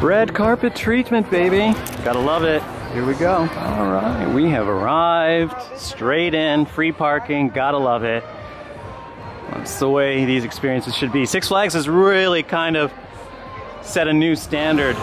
Red carpet treatment, baby. Gotta love it. Here we go. All right, we have arrived. Straight in, free parking, gotta love it. That's the way these experiences should be. Six Flags has really kind of set a new standard.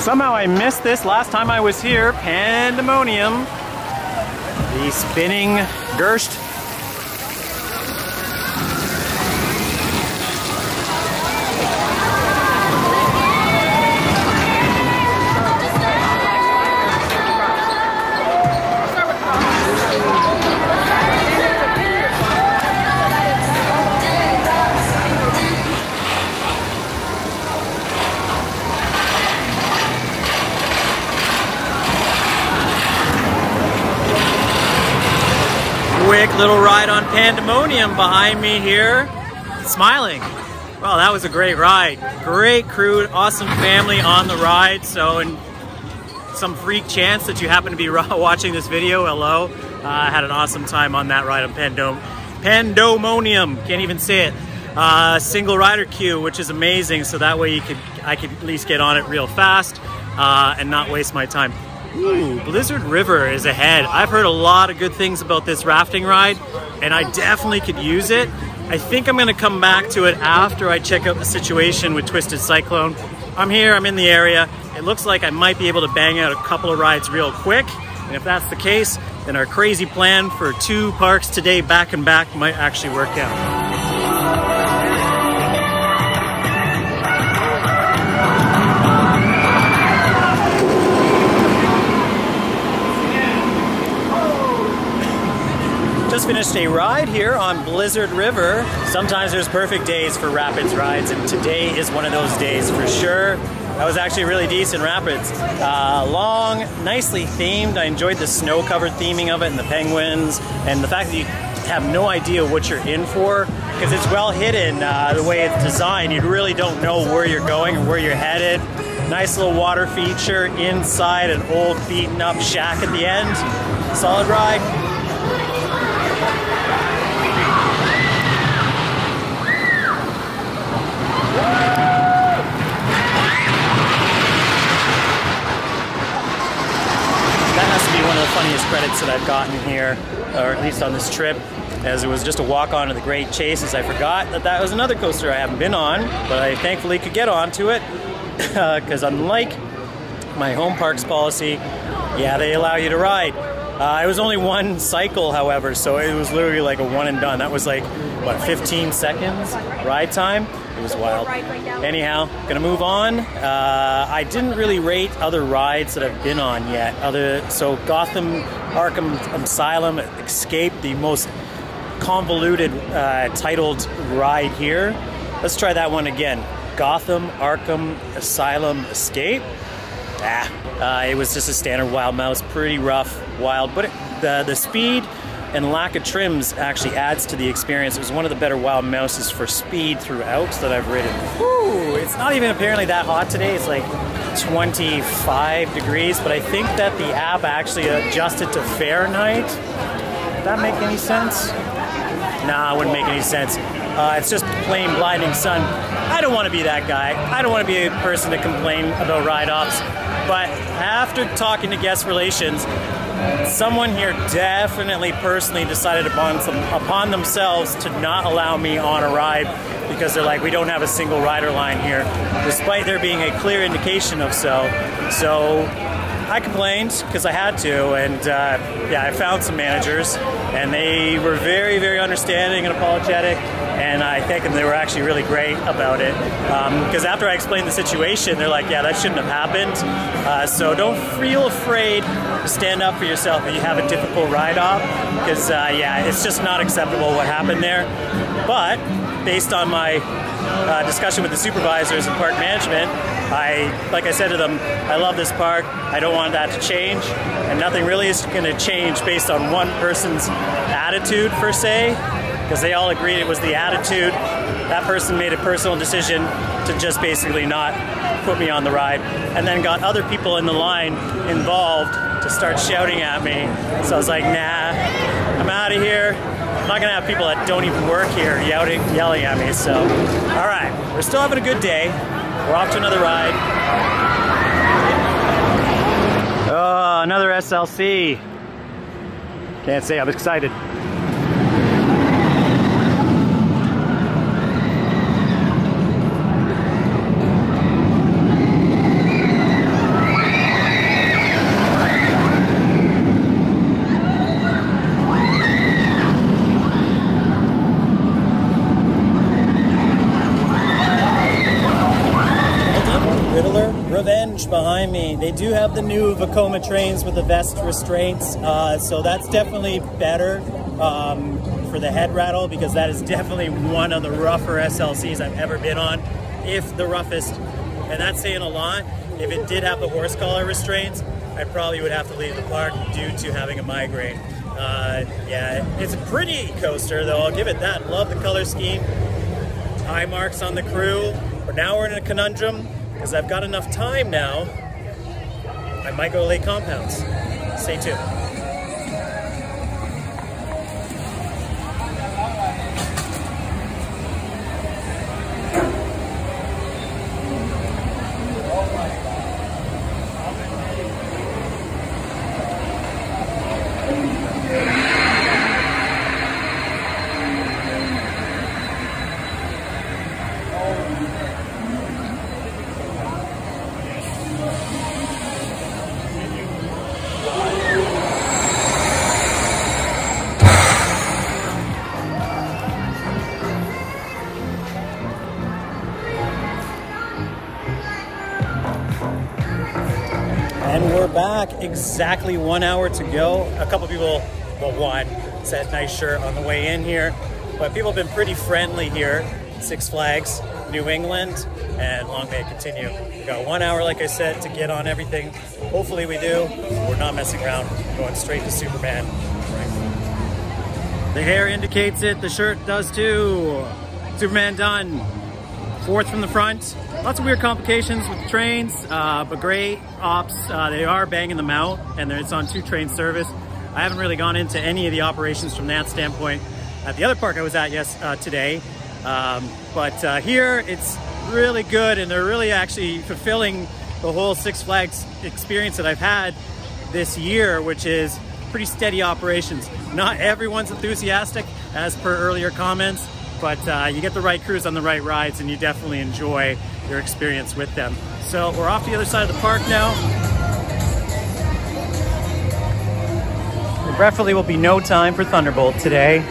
Somehow I missed this last time I was here. Pandemonium. The spinning Gerst. Quick little ride on Pandemonium behind me here. Smiling. Well, that was a great ride. Great crew, awesome family on the ride. So, in some freak chance that you happen to be watching this video, hello. I had an awesome time on that ride on Pandemonium. Can't even say it. Single rider queue, which is amazing. So that way I could at least get on it real fast and not waste my time. Ooh, Blizzard River is ahead. I've heard a lot of good things about this rafting ride, and I definitely could use it. I think I'm gonna come back to it after I check out the situation with Twisted Cyclone. I'm here, I'm in the area. It looks like I might be able to bang out a couple of rides real quick, and if that's the case, then our crazy plan for 2 parks today back and back might actually work out. Just finished a ride here on Blizzard River. Sometimes there's perfect days for rapids rides, and today is one of those days for sure. That was actually really decent rapids. Long, nicely themed. I enjoyed the snow-covered theming of it and the penguins, and the fact that you have no idea what you're in for, because it's well hidden the way it's designed. You really don't know where you're going or where you're headed. Nice little water feature inside an old beaten up shack at the end. Solid ride. One of the funniest credits that I've gotten here, or at least on this trip, as it was just a walk on to the Great Chases. I forgot that that was another coaster I haven't been on, but I thankfully could get onto it, because unlike my home parks policy, yeah, they allow you to ride. It was only one cycle, however, so it was literally like a one and done. That was like, what, 15 seconds ride time? It was wild. Anyhow, gonna move on. I didn't really rate other rides that I've been on yet. So Gotham, Arkham Asylum, Escape, the most convoluted titled ride here. Let's try that one again. Gotham, Arkham Asylum, Escape. It was just a standard wild mouse, pretty rough, wild, but the speed and lack of trims actually adds to the experience. It was one of the better wild mouses for speed throughout that I've ridden. Whew, it's not even apparently that hot today. It's like 25 degrees, but I think that the app actually adjusted to Fahrenheit. Did that make any sense? Nah, it wouldn't make any sense. It's just plain blinding sun. I don't want to be that guy. I don't want to be a person to complain about ride-offs. But after talking to guest relations, someone here definitely personally decided upon themselves to not allow me on a ride because they're like, we don't have a single rider line here, despite there being a clear indication of so. So I complained because I had to, and yeah, I found some managers, and they were very, very understanding and apologetic, and I think they were actually really great about it. Because after I explained the situation, they're like, yeah, that shouldn't have happened. So don't feel afraid to stand up for yourself if you have a difficult ride-off, because yeah, it's just not acceptable what happened there. But based on my discussion with the supervisors and park management, like I said to them, I love this park, I don't want that to change, and nothing really is going to change based on one person's attitude per se, because they all agreed it was the attitude. That person made a personal decision to just basically not put me on the ride, and then got other people in the line involved to start shouting at me. So I was like, nah, I'm out of here. I'm not gonna have people that don't even work here yelling at me. So, all right, we're still having a good day. We're off to another ride. Oh, another SLC. Can't say I'm excited. Behind me, they do have the new Vekoma trains with the vest restraints, so that's definitely better for the head rattle, because that is definitely one of the rougher SLCs I've ever been on, if the roughest, and that's saying a lot. If it did have the horse collar restraints, I probably would have to leave the park due to having a migraine. Yeah, it's a pretty coaster though, I'll give it that. Love the color scheme, eye marks on the crew, but now we're in a conundrum. Because I've got enough time now, I might go to Lake Compounds. Stay tuned. And we're back, exactly 1 hour to go. A couple people, well, one said nice shirt on the way in here, but people have been pretty friendly here. Six Flags, New England, and long may it continue. We got 1 hour, like I said, to get on everything. Hopefully we do. We're not messing around, we're going straight to Superman. The hair indicates it, the shirt does too. Superman done. Fourth from the front. Lots of weird complications with the trains, but great ops. They are banging them out, and it's on 2 train service. I haven't really gone into any of the operations from that standpoint at the other park I was at today. But here it's really good, and they're really actually fulfilling the whole Six Flags experience that I've had this year, which is pretty steady operations. Not everyone's enthusiastic, as per earlier comments, but you get the right crews on the right rides, and you definitely enjoy your experience with them. So we're off to the other side of the park now. Definitely will be no time for Thunderbolt today.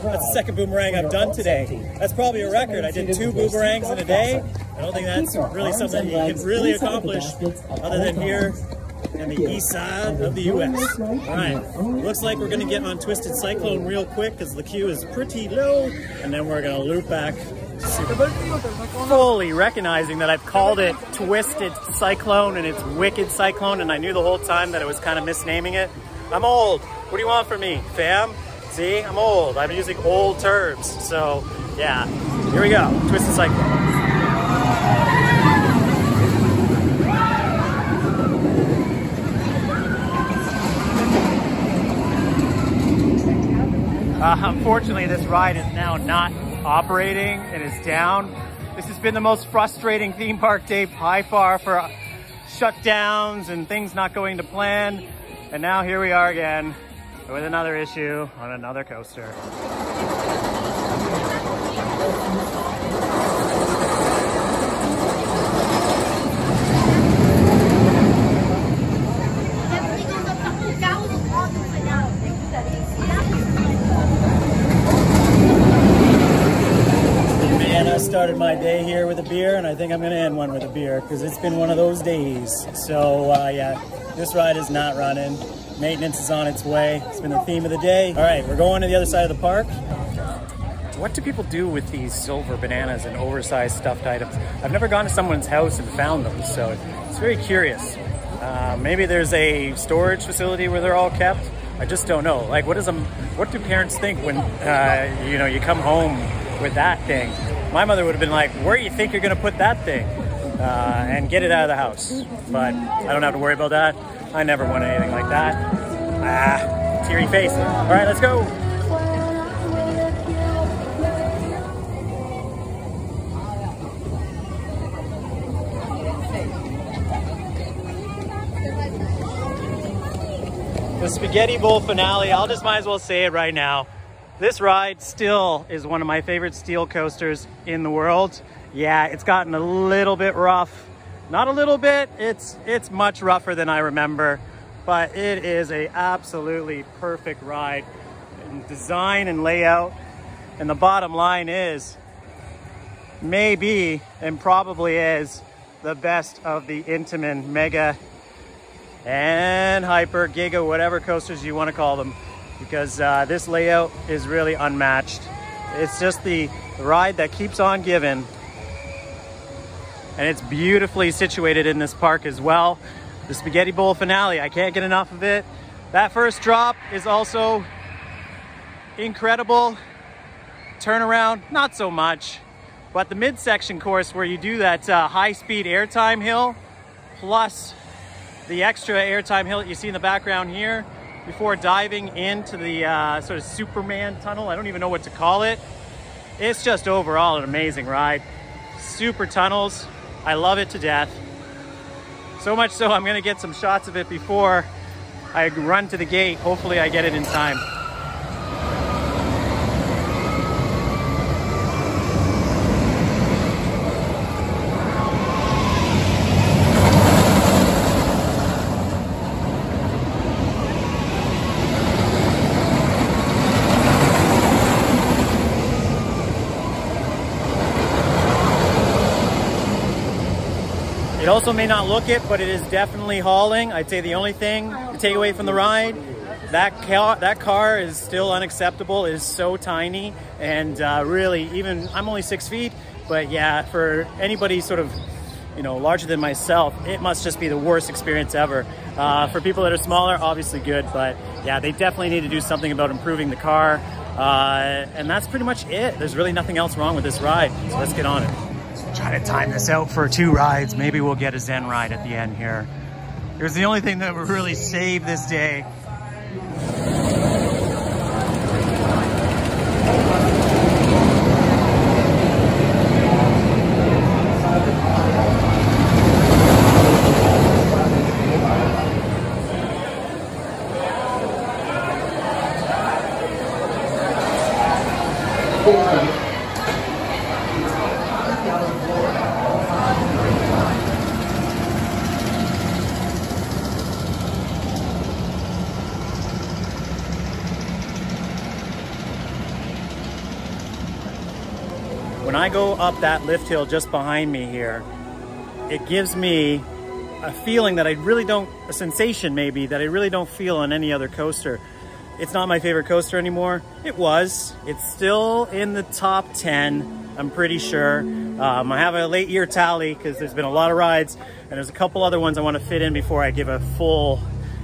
That's the second boomerang I've done today. That's probably a record. I did 2 boomerangs in a day. I don't think that's really something you can really accomplish other than here in the east side of the U.S. All right, looks like we're going to get on Twisted Cyclone real quick because the queue is pretty low, and then we're going to loop back. Fully recognizing that I've called it Twisted Cyclone and it's Wicked Cyclone, and I knew the whole time that I was kind of misnaming it. I'm old. What do you want from me, fam? See, I'm old. I'm using old terms. So, yeah, here we go. Twisted Cyclone. Unfortunately, this ride is now not operating. It is down. This has been the most frustrating theme park day by far for shutdowns and things not going to plan. And now here we are again with another issue on another coaster. Man, I started my day here with a beer, and I think I'm going to end one with a beer because it's been one of those days. So yeah, this ride is not running. Maintenance is on its way. It's been the theme of the day. All right, we're going to the other side of the park. What do people do with these silver bananas and oversized stuffed items? I've never gone to someone's house and found them, so it's very curious. Maybe there's a storage facility where they're all kept. I just don't know. Like, what do parents think when you know, you come home with that thing? My mother would have been like, "Where do you think you're going to put that thing?" And get it out of the house. But I don't have to worry about that. I never want anything like that. Teary face. All right, let's go. The Spaghetti Bowl finale, I'll just might as well say it right now. This ride still is one of my favorite steel coasters in the world. Yeah, it's gotten a little bit rough. Not a little bit, it's much rougher than I remember, but it is a absolutely perfect ride in design and layout. And the bottom line is, maybe and probably is the best of the Intamin Mega and Hyper, Giga, whatever coasters you want to call them, because this layout is really unmatched. It's just the ride that keeps on giving. And it's beautifully situated in this park as well. The Spaghetti Bowl finale, I can't get enough of it. That first drop is also incredible. Turnaround, not so much. But the midsection course where you do that high-speed airtime hill, plus the extra airtime hill that you see in the background here, before diving into the sort of Superman tunnel. I don't even know what to call it. It's just overall an amazing ride. Super tunnels. I love it to death. So much so I'm gonna get some shots of it before I run to the gate. Hopefully I get it in time. It also may not look it, but it is definitely hauling. I'd say the only thing to take away from the ride, that car is still unacceptable. It is so tiny, and really, even I'm only 6 feet, but yeah, for anybody sort of, you know, larger than myself, it must just be the worst experience ever. For people that are smaller, obviously good, but yeah, they definitely need to do something about improving the car, and that's pretty much it. There's really nothing else wrong with this ride, so let's get on it. Try to time this out for 2 rides. Maybe we'll get a Zen ride at the end here. Here's the only thing that would really save this day. I go up that lift hill just behind me here, it gives me a feeling that I really don't, a sensation maybe, that I really don't feel on any other coaster. It's not my favorite coaster anymore. It was. It's still in the top 10, I'm pretty sure. I have a late year tally because there's been a lot of rides, and there's a couple other ones I want to fit in before I give a full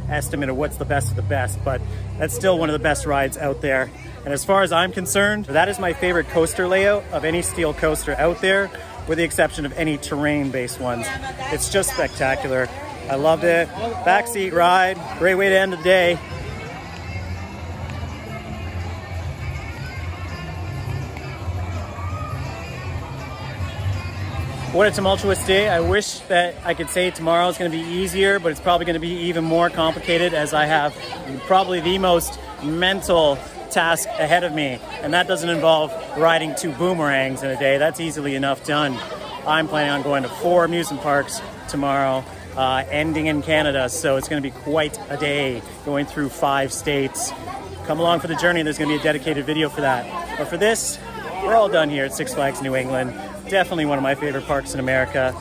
estimate of what's the best of the best, but that's still one of the best rides out there. And as far as I'm concerned, that is my favorite coaster layout of any steel coaster out there, with the exception of any terrain-based ones. It's just spectacular. I loved it. Backseat ride, great way to end the day. What a tumultuous day. I wish that I could say tomorrow is going to be easier, but it's probably going to be even more complicated, as I have probably the most mental task ahead of me, and that doesn't involve riding 2 boomerangs in a day. That's easily enough done. I'm planning on going to 4 amusement parks tomorrow, ending in Canada, so it's going to be quite a day going through 5 states. Come along for the journey. There's going to be a dedicated video for that. But for this, we're all done here at Six Flags New England. Definitely one of my favorite parks in America.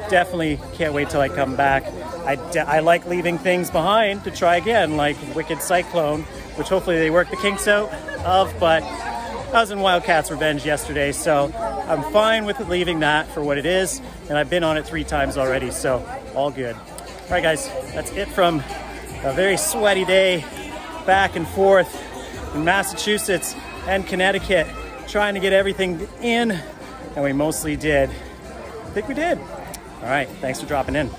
Definitely can't wait till I come back. I like leaving things behind to try again, like Wicked Cyclone, which hopefully they work the kinks out of, but I was in Wildcats Revenge yesterday, so I'm fine with leaving that for what it is, and I've been on it 3 times already, so all good. All right, guys, that's it from a very sweaty day back and forth in Massachusetts and Connecticut, trying to get everything in, and we mostly did. I think we did. All right, thanks for dropping in.